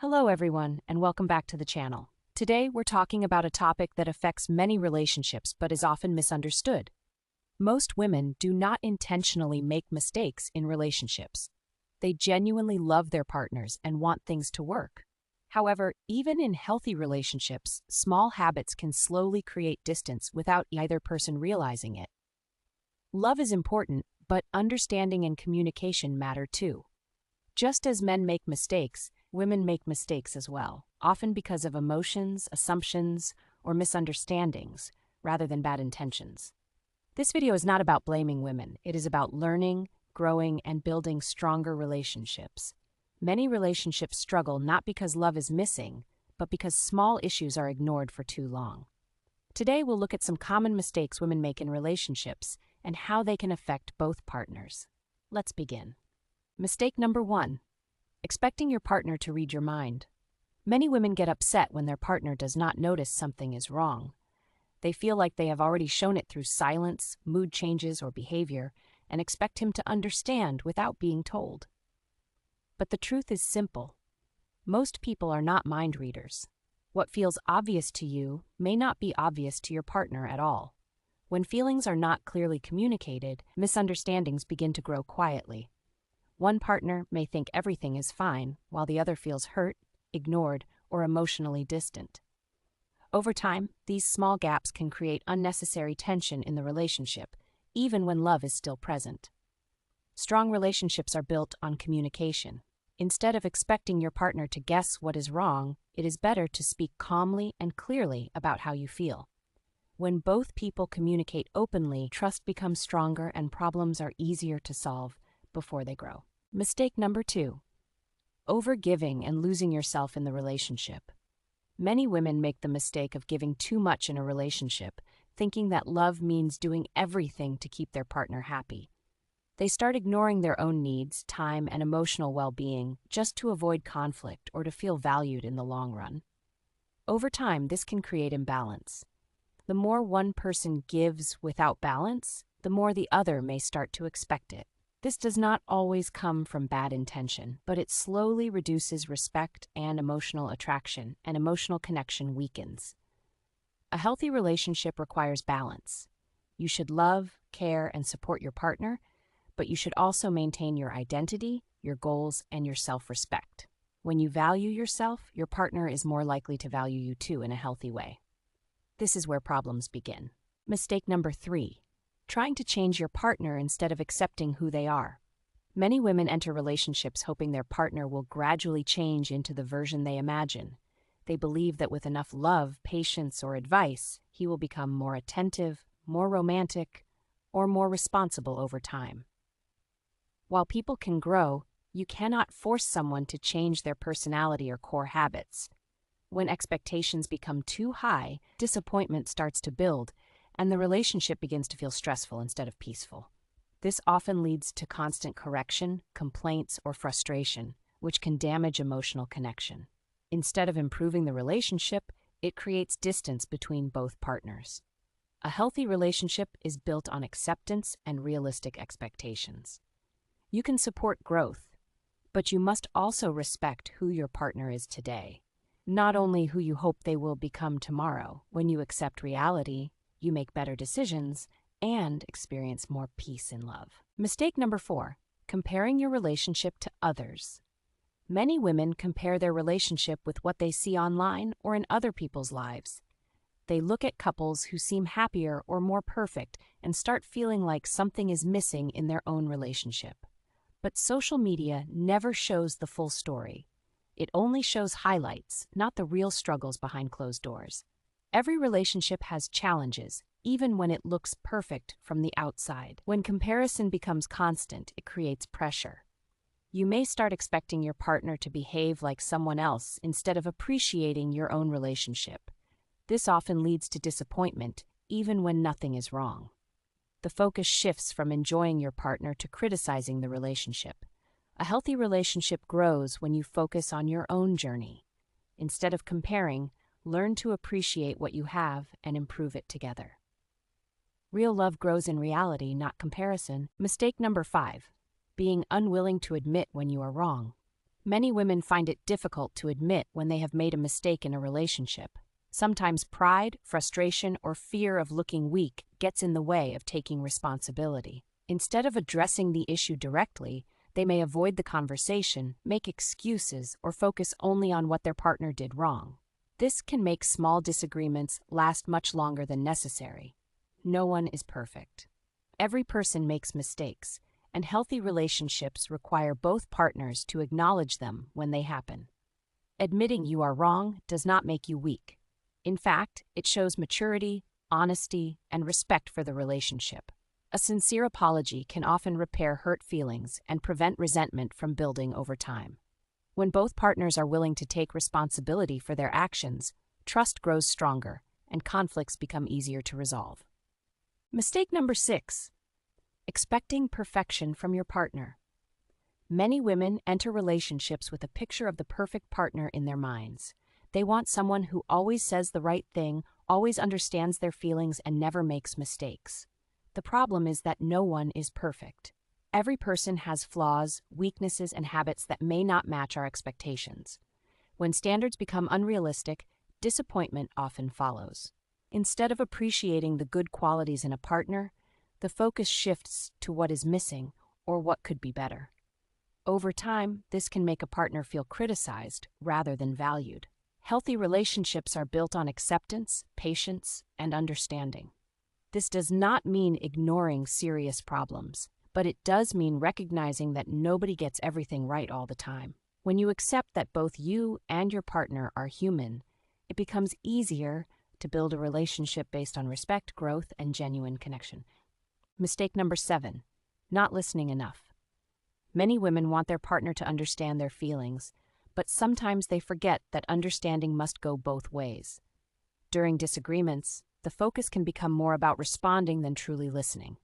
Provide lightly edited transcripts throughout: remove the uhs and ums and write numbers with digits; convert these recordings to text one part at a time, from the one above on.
Hello everyone, and welcome back to the channel. Today we're talking about a topic that affects many relationships but is often misunderstood. Most women do not intentionally make mistakes in relationships. They genuinely love their partners and want things to work. However, even in healthy relationships, small habits can slowly create distance without either person realizing it. Love is important, but understanding and communication matter too. Just as men make mistakes, women make mistakes as well, often because of emotions, assumptions, or misunderstandings, rather than bad intentions. This video is not about blaming women. It is about learning, growing, and building stronger relationships. Many relationships struggle not because love is missing, but because small issues are ignored for too long. Today, we'll look at some common mistakes women make in relationships and how they can affect both partners. Let's begin. Mistake number 1. Expecting your partner to read your mind. Many women get upset when their partner does not notice something is wrong. They feel like they have already shown it through silence, mood changes, or behavior, and expect him to understand without being told. But the truth is simple. Most people are not mind readers. What feels obvious to you may not be obvious to your partner at all. When feelings are not clearly communicated, misunderstandings begin to grow quietly. One partner may think everything is fine, while the other feels hurt, ignored, or emotionally distant. Over time, these small gaps can create unnecessary tension in the relationship, even when love is still present. Strong relationships are built on communication. Instead of expecting your partner to guess what is wrong, it is better to speak calmly and clearly about how you feel. When both people communicate openly, trust becomes stronger and problems are easier to solve before they grow. Mistake number 2. Overgiving and losing yourself in the relationship. Many women make the mistake of giving too much in a relationship, thinking that love means doing everything to keep their partner happy. They start ignoring their own needs, time, and emotional well-being just to avoid conflict or to feel valued in the long run. Over time, this can create imbalance. The more one person gives without balance, the more the other may start to expect it. This does not always come from bad intention, but it slowly reduces respect and emotional attraction, and emotional connection weakens. A healthy relationship requires balance. You should love, care, and support your partner, but you should also maintain your identity, your goals, and your self-respect. When you value yourself, your partner is more likely to value you too in a healthy way. This is where problems begin. Mistake number 3. Trying to change your partner instead of accepting who they are. Many women enter relationships hoping their partner will gradually change into the version they imagine. They believe that with enough love, patience, or advice, he will become more attentive, more romantic, or more responsible over time. While people can grow, you cannot force someone to change their personality or core habits. When expectations become too high, disappointment starts to build, and the relationship begins to feel stressful instead of peaceful. This often leads to constant correction, complaints, or frustration, which can damage emotional connection. Instead of improving the relationship, it creates distance between both partners. A healthy relationship is built on acceptance and realistic expectations. You can support growth, but you must also respect who your partner is today, not only who you hope they will become tomorrow. When you accept reality, you make better decisions and experience more peace in love. Mistake number 4. Comparing your relationship to others. Many women compare their relationship with what they see online or in other people's lives. They look at couples who seem happier or more perfect and start feeling like something is missing in their own relationship. But social media never shows the full story. It only shows highlights, not the real struggles behind closed doors. Every relationship has challenges, even when it looks perfect from the outside. When comparison becomes constant, it creates pressure. You may start expecting your partner to behave like someone else instead of appreciating your own relationship. This often leads to disappointment, even when nothing is wrong. The focus shifts from enjoying your partner to criticizing the relationship. A healthy relationship grows when you focus on your own journey. Instead of comparing, learn to appreciate what you have and improve it together. Real love grows in reality, not comparison. Mistake number 5. Being unwilling to admit when you are wrong. Many women find it difficult to admit when they have made a mistake in a relationship. Sometimes pride, frustration, or fear of looking weak gets in the way of taking responsibility. Instead of addressing the issue directly, they may avoid the conversation, make excuses, or focus only on what their partner did wrong. This can make small disagreements last much longer than necessary. No one is perfect. Every person makes mistakes, and healthy relationships require both partners to acknowledge them when they happen. Admitting you are wrong does not make you weak. In fact, it shows maturity, honesty, and respect for the relationship. A sincere apology can often repair hurt feelings and prevent resentment from building over time. When both partners are willing to take responsibility for their actions, trust grows stronger and conflicts become easier to resolve. Mistake number 6. Expecting perfection from your partner. Many women enter relationships with a picture of the perfect partner in their minds. They want someone who always says the right thing, always understands their feelings, and never makes mistakes. The problem is that no one is perfect. Every person has flaws, weaknesses, and habits that may not match our expectations. When standards become unrealistic, disappointment often follows. Instead of appreciating the good qualities in a partner, the focus shifts to what is missing or what could be better. Over time, this can make a partner feel criticized rather than valued. Healthy relationships are built on acceptance, patience, and understanding. This does not mean ignoring serious problems, but it does mean recognizing that nobody gets everything right all the time. When you accept that both you and your partner are human, it becomes easier to build a relationship based on respect, growth, and genuine connection. Mistake number 7. Not listening enough. Many women want their partner to understand their feelings, but sometimes they forget that understanding must go both ways. During disagreements, the focus can become more about responding than truly listening.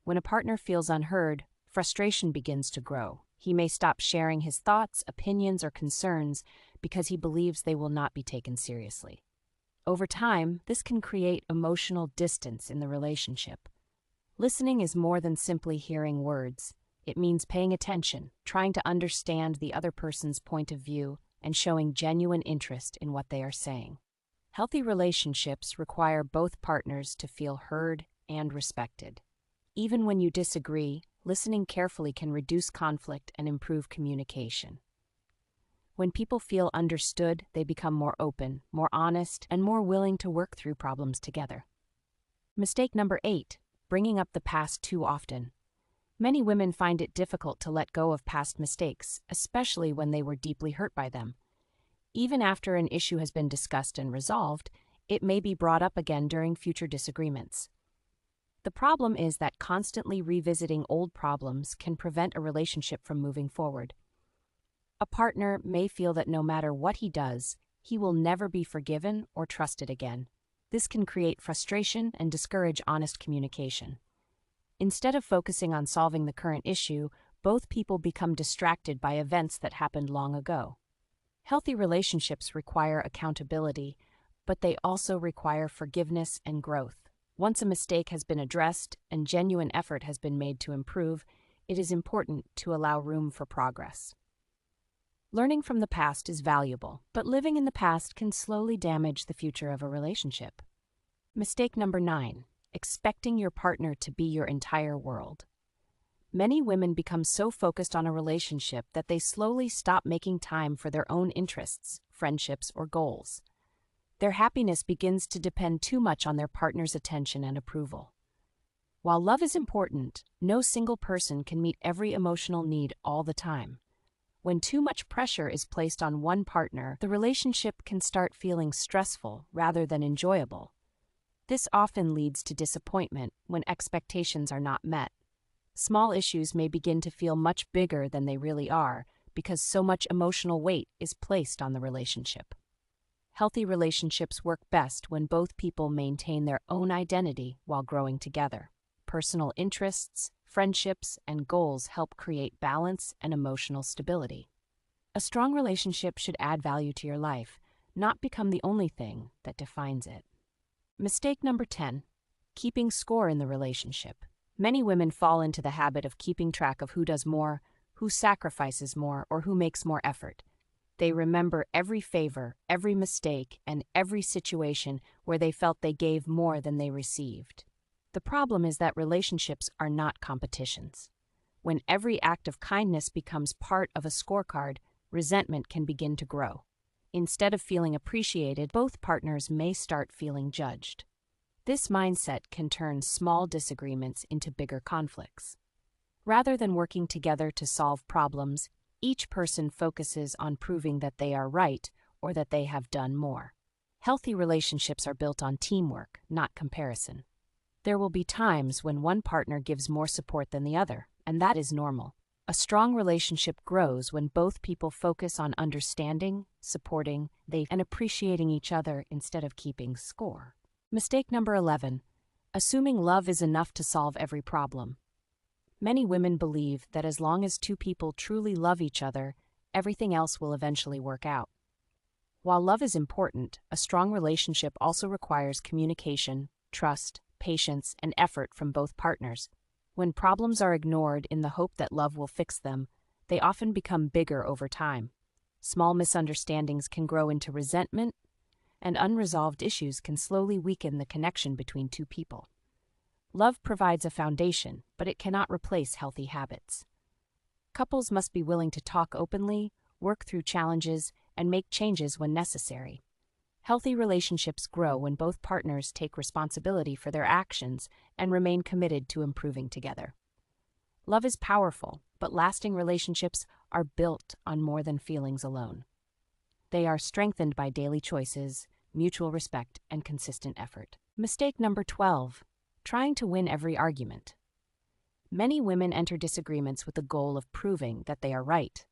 When a partner feels unheard, frustration begins to grow. He may stop sharing his thoughts, opinions, or concerns because he believes they will not be taken seriously. Over time, this can create emotional distance in the relationship. Listening is more than simply hearing words. It means paying attention, trying to understand the other person's point of view, and showing genuine interest in what they are saying. Healthy relationships require both partners to feel heard and respected. Even when you disagree, listening carefully can reduce conflict and improve communication. When people feel understood, they become more open, more honest, and more willing to work through problems together. Mistake number 8. Bringing up the past too often. Many women find it difficult to let go of past mistakes, especially when they were deeply hurt by them. Even after an issue has been discussed and resolved, it may be brought up again during future disagreements. The problem is that constantly revisiting old problems can prevent a relationship from moving forward. A partner may feel that no matter what he does, he will never be forgiven or trusted again. This can create frustration and discourage honest communication. Instead of focusing on solving the current issue, both people become distracted by events that happened long ago. Healthy relationships require accountability, but they also require forgiveness and growth. Once a mistake has been addressed and genuine effort has been made to improve, it is important to allow room for progress. Learning from the past is valuable, but living in the past can slowly damage the future of a relationship. Mistake number 9. Expecting your partner to be your entire world. Many women become so focused on a relationship that they slowly stop making time for their own interests, friendships, or goals. Their happiness begins to depend too much on their partner's attention and approval. While love is important, no single person can meet every emotional need all the time. When too much pressure is placed on one partner, the relationship can start feeling stressful rather than enjoyable. This often leads to disappointment when expectations are not met. Small issues may begin to feel much bigger than they really are because so much emotional weight is placed on the relationship. Healthy relationships work best when both people maintain their own identity while growing together. Personal interests, friendships, and goals help create balance and emotional stability. A strong relationship should add value to your life, not become the only thing that defines it. Mistake number 10. Keeping score in the relationship. Many women fall into the habit of keeping track of who does more, who sacrifices more, or who makes more effort. They remember every favor, every mistake, and every situation where they felt they gave more than they received. The problem is that relationships are not competitions. When every act of kindness becomes part of a scorecard, resentment can begin to grow. Instead of feeling appreciated, both partners may start feeling judged. This mindset can turn small disagreements into bigger conflicts. Rather than working together to solve problems, each person focuses on proving that they are right or that they have done more. Healthy relationships are built on teamwork, not comparison. There will be times when one partner gives more support than the other, and that is normal. A strong relationship grows when both people focus on understanding, supporting, and appreciating each other instead of keeping score. Mistake number 11. Assuming love is enough to solve every problem. Many women believe that as long as two people truly love each other, everything else will eventually work out. While love is important, a strong relationship also requires communication, trust, patience, and effort from both partners. When problems are ignored in the hope that love will fix them, they often become bigger over time. Small misunderstandings can grow into resentment, and unresolved issues can slowly weaken the connection between two people. Love provides a foundation, but it cannot replace healthy habits. Couples must be willing to talk openly, work through challenges, and make changes when necessary. Healthy relationships grow when both partners take responsibility for their actions and remain committed to improving together. Love is powerful, but lasting relationships are built on more than feelings alone. They are strengthened by daily choices, mutual respect, and consistent effort. Mistake number 12. Trying to win every argument. Many women enter disagreements with the goal of proving that they are right.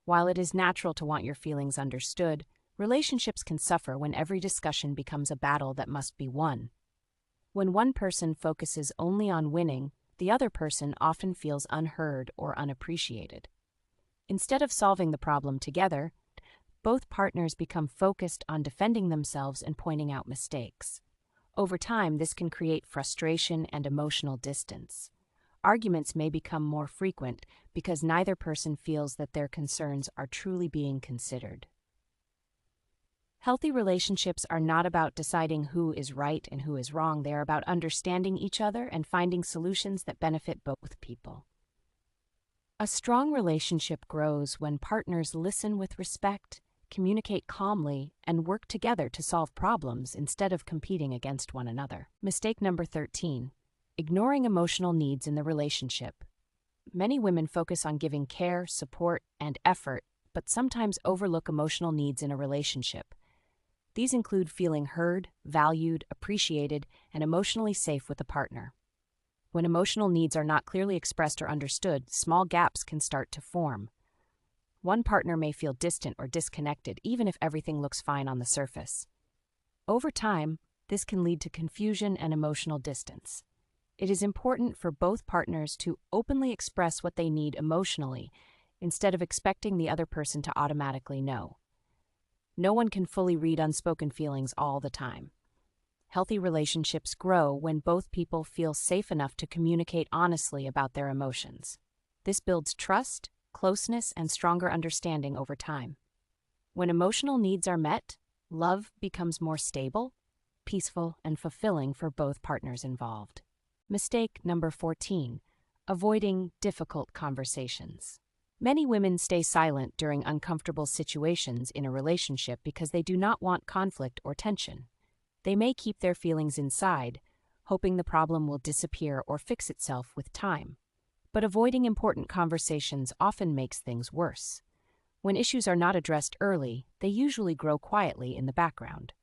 While it is natural to want your feelings understood, relationships can suffer when every discussion becomes a battle that must be won. When one person focuses only on winning, the other person often feels unheard or unappreciated. Instead of solving the problem together, both partners become focused on defending themselves and pointing out mistakes. Over time, this can create frustration and emotional distance. Arguments may become more frequent because neither person feels that their concerns are truly being considered. Healthy relationships are not about deciding who is right and who is wrong. They are about understanding each other and finding solutions that benefit both people. A strong relationship grows when partners listen with respect, communicate calmly, and work together to solve problems instead of competing against one another. Mistake number 13. Ignoring emotional needs in the relationship. Many women focus on giving care, support, and effort, but sometimes overlook emotional needs in a relationship. These include feeling heard, valued, appreciated, and emotionally safe with a partner. When emotional needs are not clearly expressed or understood, small gaps can start to form. One partner may feel distant or disconnected, even if everything looks fine on the surface. Over time, this can lead to confusion and emotional distance. It is important for both partners to openly express what they need emotionally, instead of expecting the other person to automatically know. No one can fully read unspoken feelings all the time. Healthy relationships grow when both people feel safe enough to communicate honestly about their emotions. This builds trust, closeness, and stronger understanding over time. When emotional needs are met, love becomes more stable, peaceful, and fulfilling for both partners involved. Mistake number 14. Avoiding difficult conversations. Many women stay silent during uncomfortable situations in a relationship because they do not want conflict or tension. They may keep their feelings inside, hoping the problem will disappear or fix itself with time. But avoiding important conversations often makes things worse. When issues are not addressed early, they usually grow quietly in the background.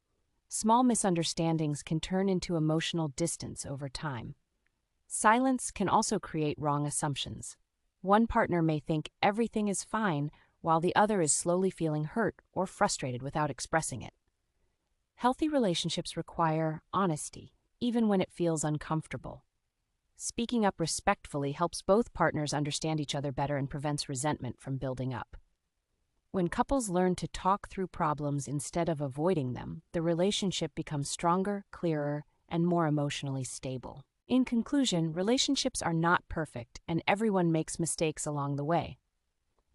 Small misunderstandings can turn into emotional distance over time. Silence can also create wrong assumptions. One partner may think everything is fine, while the other is slowly feeling hurt or frustrated without expressing it. Healthy relationships require honesty, even when it feels uncomfortable. Speaking up respectfully helps both partners understand each other better and prevents resentment from building up. When couples learn to talk through problems instead of avoiding them, the relationship becomes stronger, clearer, and more emotionally stable. In conclusion, relationships are not perfect, and everyone makes mistakes along the way.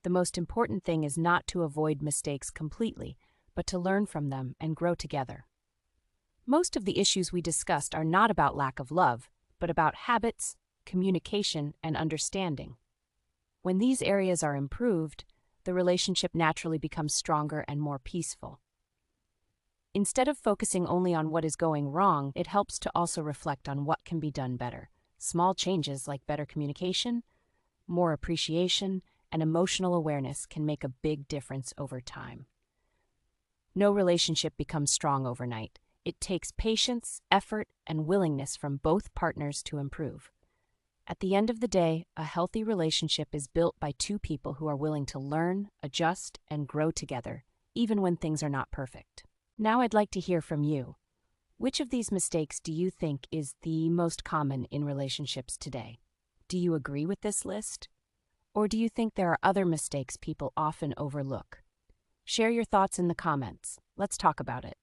The most important thing is not to avoid mistakes completely, but to learn from them and grow together. Most of the issues we discussed are not about lack of love, but about habits, communication, and understanding. When these areas are improved, the relationship naturally becomes stronger and more peaceful. Instead of focusing only on what is going wrong, it helps to also reflect on what can be done better. Small changes like better communication, more appreciation, and emotional awareness can make a big difference over time. No relationship becomes strong overnight. It takes patience, effort, and willingness from both partners to improve. At the end of the day, a healthy relationship is built by two people who are willing to learn, adjust, and grow together, even when things are not perfect. Now I'd like to hear from you. Which of these mistakes do you think is the most common in relationships today? Do you agree with this list? Or do you think there are other mistakes people often overlook? Share your thoughts in the comments. Let's talk about it.